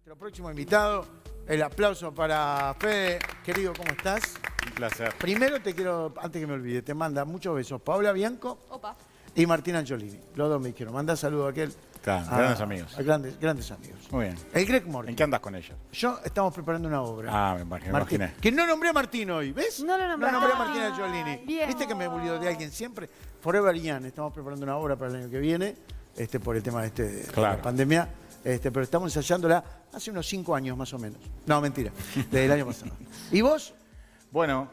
Nuestro próximo invitado, el aplauso para Fede. Querido, ¿cómo estás? Un placer. Primero te quiero, antes que me olvide, te manda muchos besos Paola Bianco. Opa. Y Martín Angiolini. Los dos me dijeron. Manda saludos a aquel. Grandes amigos. A grandes amigos. Muy bien. El Greg Mortimer. ¿En qué andas con ellos? Yo estamos preparando una obra. Ah, me imaginé. Que no nombré a Martín hoy, ¿ves? No lo nombraste. No nombré a Martín Angiolini. Bien. ¿Viste que me olvido de alguien siempre? Forever Young. Estamos preparando una obra para el año que viene, por el tema de la pandemia. Pero estamos ensayándola hace unos 5 años más o menos. No, mentira. Desde el año pasado. ¿Y vos? Bueno,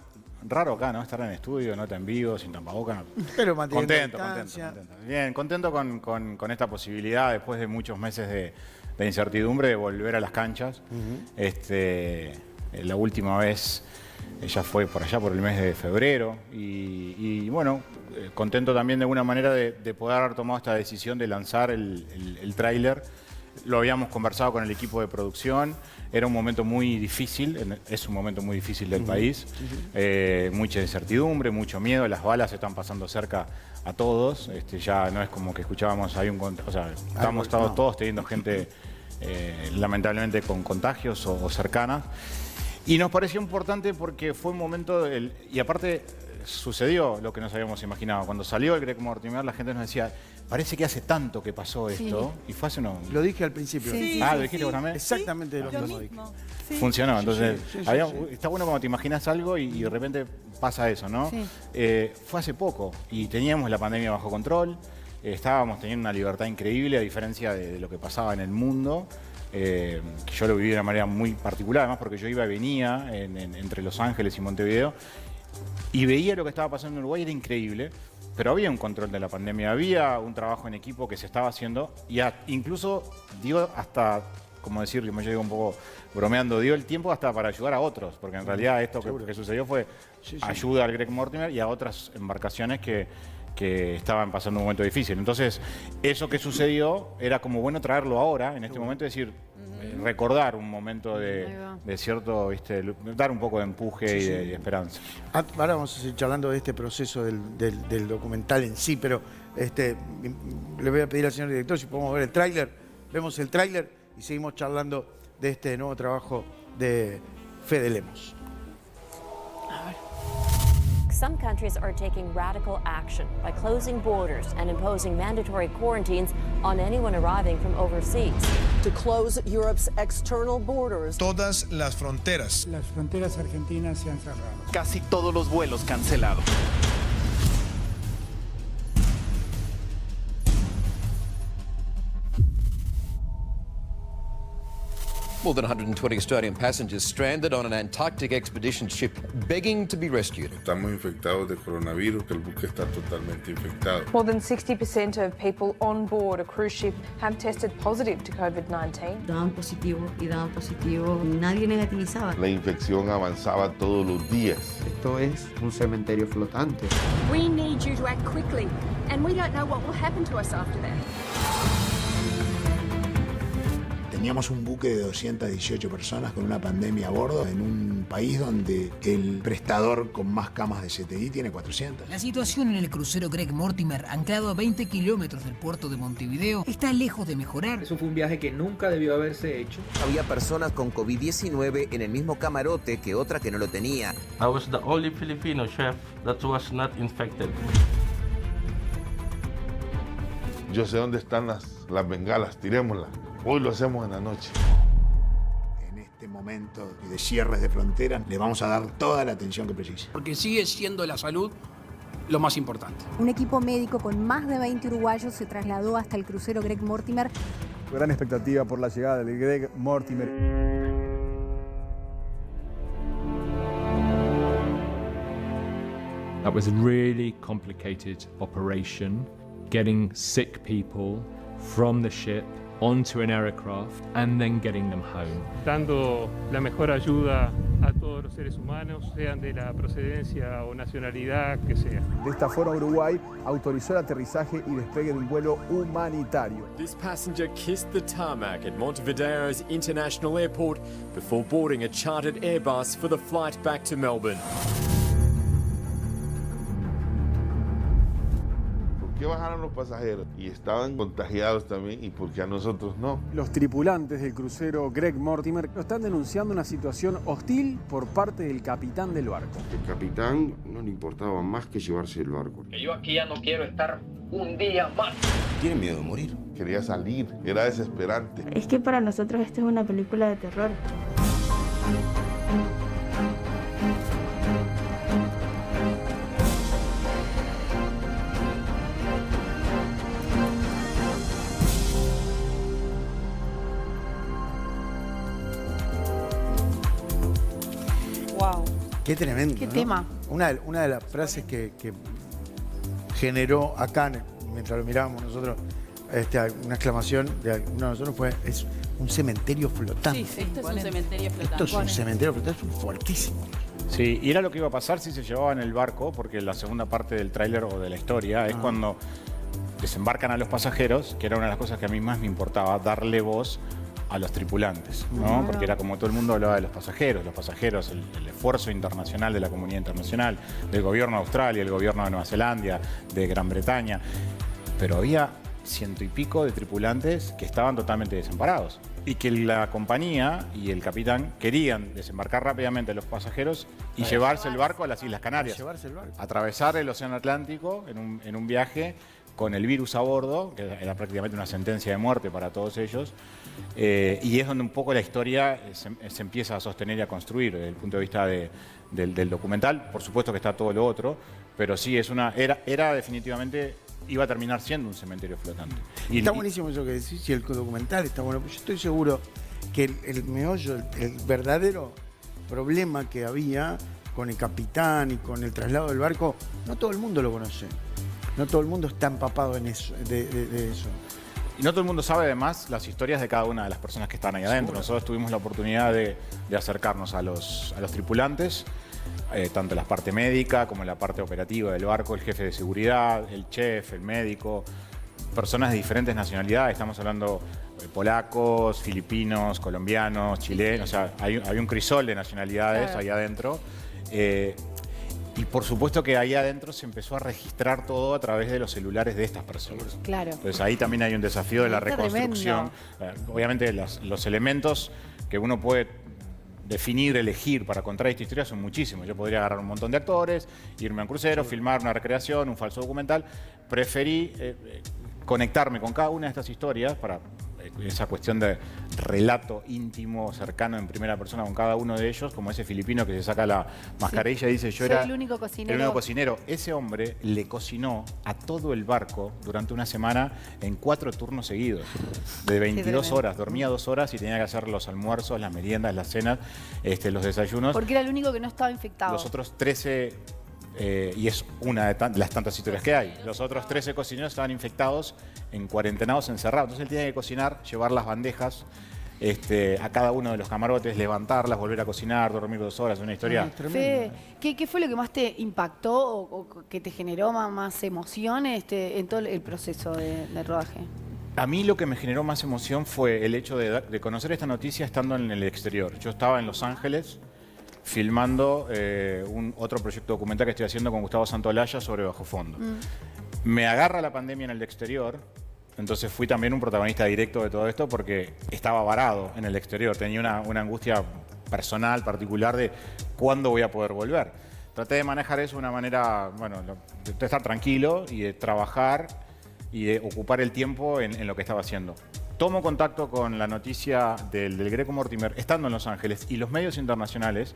raro acá, ¿no? Estar en estudio, nota en vivo, sin tapabocas. Pero manteniendo Contento. distancia. Bien, contento con esta posibilidad, después de muchos meses de incertidumbre, de volver a las canchas. La última vez ya fue por allá por el mes de febrero. Y bueno, contento también de alguna manera de poder haber tomado esta decisión de lanzar el tráiler. Lo habíamos conversado con el equipo de producción. Era un momento muy difícil, es un momento muy difícil del país. Mucha incertidumbre, mucho miedo, las balas están pasando cerca a todos. Ya no es como que escuchábamos, estamos todos teniendo gente lamentablemente con contagios o cercanas. Y nos pareció importante porque fue un momento, y aparte sucedió lo que nos habíamos imaginado. Cuando salió el Greg Mortimer, la gente nos decía, parece que hace tanto que pasó esto. Y fue hace unos... Lo dije al principio. Sí, ¿lo dijiste vos también? Exactamente lo mismo. Sí. Funcionó, entonces Sí. está bueno cuando te imaginas algo y de repente pasa eso, ¿no? Sí. Fue hace poco y teníamos la pandemia bajo control, estábamos teniendo una libertad increíble a diferencia de lo que pasaba en el mundo, que yo lo viví de una manera muy particular, además porque yo iba y venía entre Los Ángeles y Montevideo y veía lo que estaba pasando en Uruguay, era increíble. Pero había un control de la pandemia, había un trabajo en equipo que se estaba haciendo y incluso, digo, hasta, como decir, como yo digo un poco bromeando, dio el tiempo hasta para ayudar a otros, porque en realidad esto que sucedió fue ayuda al Greg Mortimer y a otras embarcaciones que estaban pasando un momento difícil. Entonces, eso que sucedió era como bueno traerlo ahora, en este momento, es decir, recordar un momento de cierto, dar un poco de empuje y de esperanza. Ahora vamos a seguir charlando de este proceso del documental en sí, pero le voy a pedir al señor director si podemos ver el tráiler. Vemos el tráiler y seguimos charlando de este nuevo trabajo de Fede Lemos. Some countries are taking radical action by closing borders and imposing mandatory quarantines on anyone arriving from overseas. To close Europe's external borders. Todas las fronteras. Las fronteras argentinas se han cerrado. Casi todos los vuelos cancelados. More than 120 Australian passengers stranded on an Antarctic expedition ship begging to be rescued. Estamos infectados de coronavirus, el buque está totalmente infectado. More than 60% of people on board a cruise ship have tested positive to COVID-19. Daban positivo y daban positivo. Nadie negativizaba. La infección avanzaba todos los días. Esto es un cementerio flotante. We need you to act quickly, and we don't know what will happen to us after that. Teníamos un buque de 218 personas con una pandemia a bordo en un país donde el prestador con más camas de CTI tiene 400. La situación en el crucero Greg Mortimer, anclado a 20 kilómetros del puerto de Montevideo, está lejos de mejorar. Eso fue un viaje que nunca debió haberse hecho. Había personas con COVID-19 en el mismo camarote que otra que no lo tenía. I was the only Filipino chef that was not infected. Yo sé dónde están las bengalas, tirémoslas. Hoy lo hacemos en la noche. En este momento de cierres de fronteras le vamos a dar toda la atención que precise. Porque sigue siendo la salud lo más importante. Un equipo médico con más de 20 uruguayos se trasladó hasta el crucero Greg Mortimer. Gran expectativa por la llegada del Greg Mortimer. That was a really complicated operation, getting sick people from the ship onto an aircraft and then getting them home. Dando la mejor ayuda a todos los seres humanos, sean de la procedencia o nacionalidad que sea. De esta forma, Uruguay autorizó el aterrizaje y despegue de un vuelo humanitario. This passenger kissed the tarmac at Montevideo's International Airport before boarding a chartered Airbus for the flight back to Melbourne. ¿Por qué bajaron los pasajeros? Y estaban contagiados también, ¿y por qué a nosotros no? Los tripulantes del crucero Greg Mortimer están denunciando una situación hostil por parte del capitán del barco. El capitán no le importaba más que llevarse el barco. Que yo aquí ya no quiero estar un día más. Tiene miedo de morir. Quería salir, era desesperante. Es que para nosotros esta es una película de terror. Wow. Qué tremendo. Qué ¿no? tema. Una de las frases que generó acá, mientras lo mirábamos nosotros, una exclamación de uno de nosotros fue: es un cementerio flotante. Sí, esto es un cementerio flotante. Esto es un cementerio flotante, es fuertísimo. Sí, y era lo que iba a pasar si se llevaban el barco, porque la segunda parte del tráiler o de la historia es cuando desembarcan a los pasajeros, que era una de las cosas que a mí más me importaba, darle voz a los tripulantes, ¿no? Porque era como todo el mundo hablaba de los pasajeros, el esfuerzo internacional de la comunidad internacional, del gobierno de Australia, el gobierno de Nueva Zelanda, de Gran Bretaña, pero había 100 y pico de tripulantes que estaban totalmente desamparados y que la compañía y el capitán querían desembarcar rápidamente a los pasajeros y llevarse el barco a las Islas Canarias, atravesar el Océano Atlántico en un viaje con el virus a bordo, que era prácticamente una sentencia de muerte para todos ellos, y es donde un poco la historia se empieza a sostener y a construir desde el punto de vista del documental. Por supuesto que está todo lo otro, pero sí, era definitivamente, iba a terminar siendo un cementerio flotante. Está buenísimo eso que decís, y el documental está bueno. Yo estoy seguro que el meollo, el verdadero problema que había con el capitán y con el traslado del barco, no todo el mundo lo conoce. No todo el mundo está empapado en eso, de eso. Y no todo el mundo sabe además las historias de cada una de las personas que están ahí adentro. Nosotros tuvimos la oportunidad de acercarnos a los tripulantes, tanto en la parte médica como en la parte operativa del barco, el jefe de seguridad, el chef, el médico, personas de diferentes nacionalidades. Estamos hablando de polacos, filipinos, colombianos, chilenos. O sea, hay un crisol de nacionalidades ahí adentro. Y por supuesto que ahí adentro se empezó a registrar todo a través de los celulares de estas personas. Claro. Entonces ahí también hay un desafío de la reconstrucción. Obviamente los elementos que uno puede definir, elegir para contar esta historia son muchísimos. Yo podría agarrar un montón de actores, irme a un crucero, filmar una recreación, un falso documental. Preferí conectarme con cada una de estas historias para esa cuestión de relato íntimo, cercano, en primera persona con cada uno de ellos, como ese filipino que se saca la mascarilla y dice: yo era el único cocinero. El único cocinero. Ese hombre le cocinó a todo el barco durante una semana en 4 turnos seguidos, de 22 horas. Dormía 2 horas y tenía que hacer los almuerzos, las meriendas, las cenas, los desayunos. Porque era el único que no estaba infectado. Los otros 13... y es una de las tantas historias que hay. Los otros 13 cocineros estaban infectados, en cuarentenados, encerrados. Entonces él tenía que cocinar, llevar las bandejas a cada uno de los camarotes, levantarlas, volver a cocinar, dormir 2 horas. Una historia Fede, ¿qué fue lo que más te impactó o que te generó más emoción en todo el proceso de rodaje? A mí lo que me generó más emoción fue el hecho de conocer esta noticia estando en el exterior. Yo estaba en Los Ángeles filmando otro proyecto documental que estoy haciendo con Gustavo Santaolalla sobre Bajo Fondo. Me agarra la pandemia en el exterior, entonces fui también un protagonista directo de todo esto porque estaba varado en el exterior. Tenía una angustia personal, particular de cuándo voy a poder volver. Traté de manejar eso de una manera, bueno, de estar tranquilo y de trabajar y de ocupar el tiempo en lo que estaba haciendo. Tomo contacto con la noticia del Greg Mortimer estando en Los Ángeles y los medios internacionales,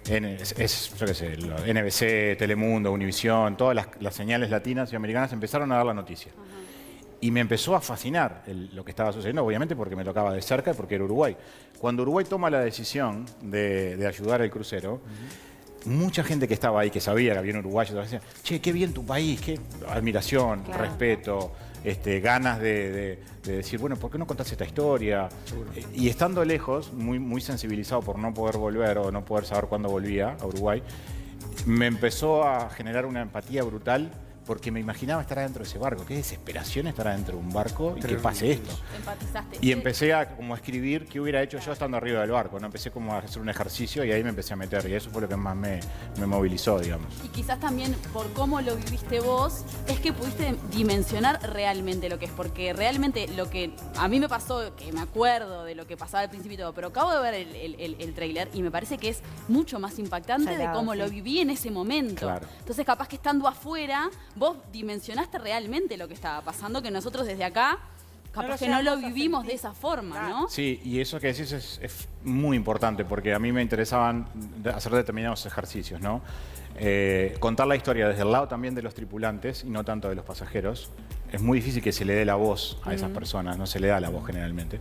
yo qué sé, NBC, Telemundo, Univisión, todas las señales latinas y americanas empezaron a dar la noticia. Y me empezó a fascinar lo que estaba sucediendo, obviamente porque me tocaba de cerca y porque era Uruguay. Cuando Uruguay toma la decisión de ayudar al crucero, mucha gente que estaba ahí, que sabía que había en Uruguay, decía: che, qué bien tu país, qué admiración, respeto, ganas de decir, bueno, ¿por qué no contás esta historia? Y estando lejos, muy sensibilizado por no poder volver o no poder saber cuándo volvía a Uruguay, me empezó a generar una empatía brutal porque me imaginaba estar adentro de ese barco. Qué desesperación estar adentro de un barco y que pase esto. Empatizaste. Y empecé a como a escribir qué hubiera hecho yo estando arriba del barco, ¿no? Empecé como a hacer un ejercicio y ahí me empecé a meter. Y eso fue lo que más me movilizó, digamos. Y quizás también por cómo lo viviste vos, es que pudiste dimensionar realmente lo que es. Porque realmente lo que a mí me pasó, que me acuerdo de lo que pasaba al principio y todo, pero acabo de ver el tráiler y me parece que es mucho más impactante de cómo lo viví en ese momento. Claro. Entonces capaz que estando afuera, vos dimensionaste realmente lo que estaba pasando, que nosotros desde acá capaz que no lo vivimos de esa forma, ¿no? Sí, y eso que decís es muy importante porque a mí me interesaban hacer determinados ejercicios, ¿no? Contar la historia desde el lado también de los tripulantes y no tanto de los pasajeros. Es muy difícil que se le dé la voz a esas personas, no se le da la voz generalmente.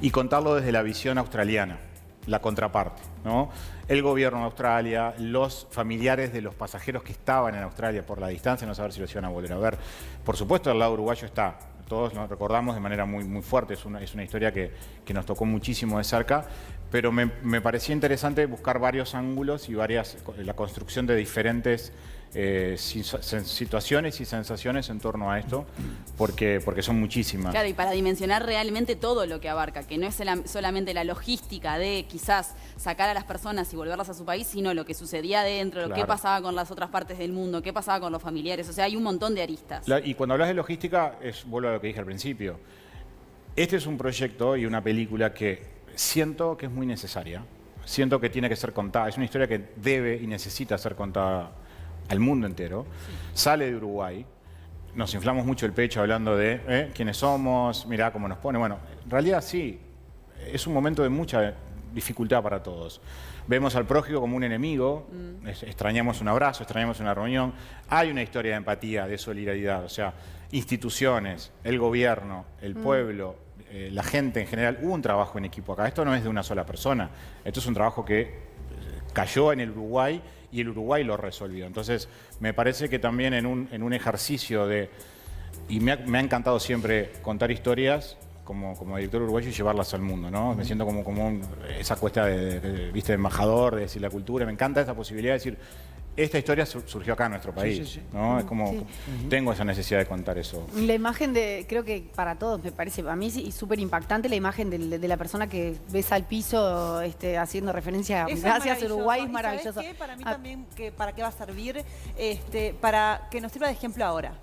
Y contarlo desde la visión australiana, la contraparte, ¿no? El gobierno de Australia, los familiares de los pasajeros que estaban en Australia por la distancia, no saber si los iban a volver a ver. Por supuesto, el lado uruguayo está. Todos nos recordamos de manera muy fuerte, es una historia que nos tocó muchísimo de cerca, pero me parecía interesante buscar varios ángulos y la construcción de diferentes situaciones y sensaciones en torno a esto, porque son muchísimas. Claro, y para dimensionar realmente todo lo que abarca, que no es solamente la logística de quizás sacar a las personas y volverlas a su país, sino lo que sucedía adentro, qué pasaba con las otras partes del mundo, qué pasaba con los familiares, o sea, hay un montón de aristas. Y cuando hablas de logística, vuelvo a lo que dije al principio, este es un proyecto y una película que siento que es muy necesaria, siento que tiene que ser contada, es una historia que debe y necesita ser contada al mundo entero. Sale de Uruguay, nos inflamos mucho el pecho hablando de quiénes somos, mirá cómo nos pone. Bueno, en realidad sí, es un momento de mucha dificultad para todos. Vemos al prójimo como un enemigo, extrañamos un abrazo, extrañamos una reunión. Hay una historia de empatía, de solidaridad, o sea, instituciones, el gobierno, el pueblo, la gente en general. Hubo un trabajo en equipo acá, esto no es de una sola persona, esto es un trabajo que cayó en el Uruguay y el Uruguay lo resolvió. Entonces, me parece que también en un ejercicio de... Y me ha encantado siempre contar historias como director uruguayo y llevarlas al mundo, ¿no? Me siento como esa cuesta de embajador, de decir la cultura. Me encanta esa posibilidad de decir, esta historia surgió acá en nuestro país, ¿no? Es como, tengo esa necesidad de contar eso. La imagen creo que para todos me parece, a mí sí súper impactante la imagen de la persona que ves al piso haciendo referencia a gracias Uruguay, es maravilloso. ¿Sabés qué? Para mí también, ¿para qué va a servir? Para que nos sirva de ejemplo ahora.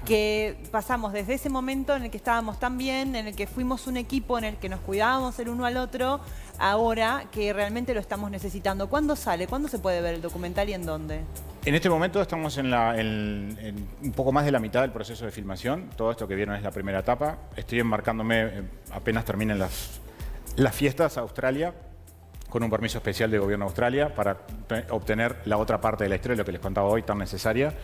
Que pasamos desde ese momento en el que estábamos tan bien, en el que fuimos un equipo, en el que nos cuidábamos el uno al otro, ahora que realmente lo estamos necesitando. ¿Cuándo sale? ¿Cuándo se puede ver el documental y en dónde? En este momento estamos en un poco más de la mitad del proceso de filmación. Todo esto que vieron es la primera etapa. Estoy embarcándome, apenas terminen las fiestas a Australia, con un permiso especial del gobierno de Australia para obtener la otra parte de la historia, lo que les contaba hoy, tan necesaria.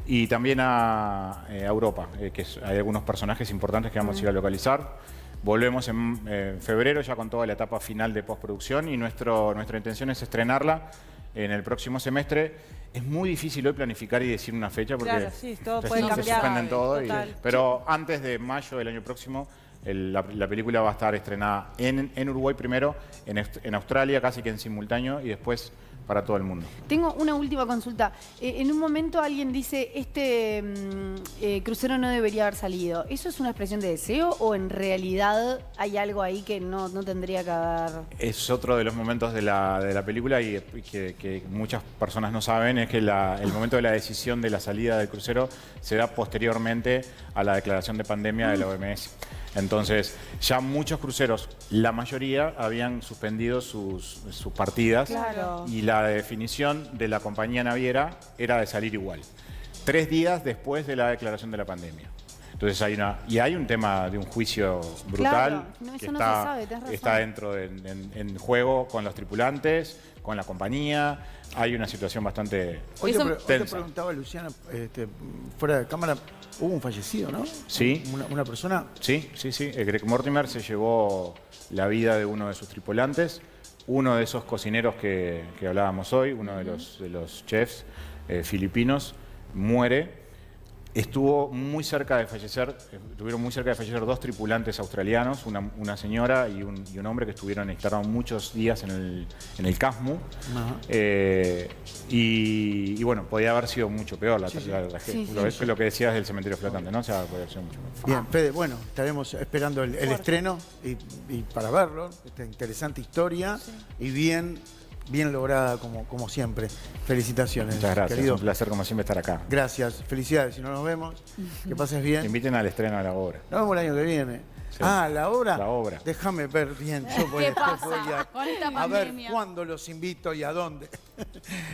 Y también a Europa, que hay algunos personajes importantes que vamos a ir a localizar. Volvemos en febrero ya con toda la etapa final de postproducción y nuestra intención es estrenarla en el próximo semestre. Es muy difícil hoy planificar y decir una fecha porque todo puede cambiar, se suspenden todo. Pero antes de mayo del año próximo la película va a estar estrenada en Uruguay primero, en Australia casi que en simultáneo y después para todo el mundo. Tengo una última consulta. En un momento alguien dice, crucero no debería haber salido. ¿Eso es una expresión de deseo o en realidad hay algo ahí que no tendría que haber...? Es otro de los momentos de la película y que muchas personas no saben, es que el momento de la decisión de la salida del crucero se da posteriormente a la declaración de pandemia de la OMS. Entonces, ya muchos cruceros, la mayoría, habían suspendido sus partidas. Claro. Y la definición de la compañía naviera era de salir igual. 3 días después de la declaración de la pandemia. Entonces hay un tema de un juicio brutal que está dentro en juego con los tripulantes, con la compañía. Hay una situación bastante Hoy tensa. te preguntaba, Luciana, fuera de cámara, hubo un fallecido, ¿no? Sí. Una persona. Sí. Greg Mortimer se llevó la vida de uno de sus tripulantes, uno de esos cocineros que hablábamos hoy, uno de los chefs filipinos, muere. Estuvo muy cerca de fallecer, estuvieron muy cerca de fallecer 2 tripulantes australianos, una señora y un hombre que estuvieron internados muchos días en el CASMU. Y bueno, podía haber sido mucho peor lo que decías del cementerio flotante, ¿no? O sea, podía haber sido mucho peor. Bien, Fede, bueno, estaremos esperando el estreno y para verlo, esta interesante historia y bien lograda como siempre. Felicitaciones. Muchas gracias, querido. es un placer como siempre estar acá. Gracias, felicidades. Si no nos vemos, que pases bien. Inviten al estreno de la obra. Nos vemos el año que viene. Sí. Ah, ¿la obra? La obra. Déjame ver bien. Yo ¿Qué pasa con esta a ver pandemia? cuándo los invito y a dónde.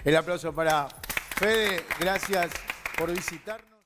El aplauso para Fede. Gracias por visitarnos.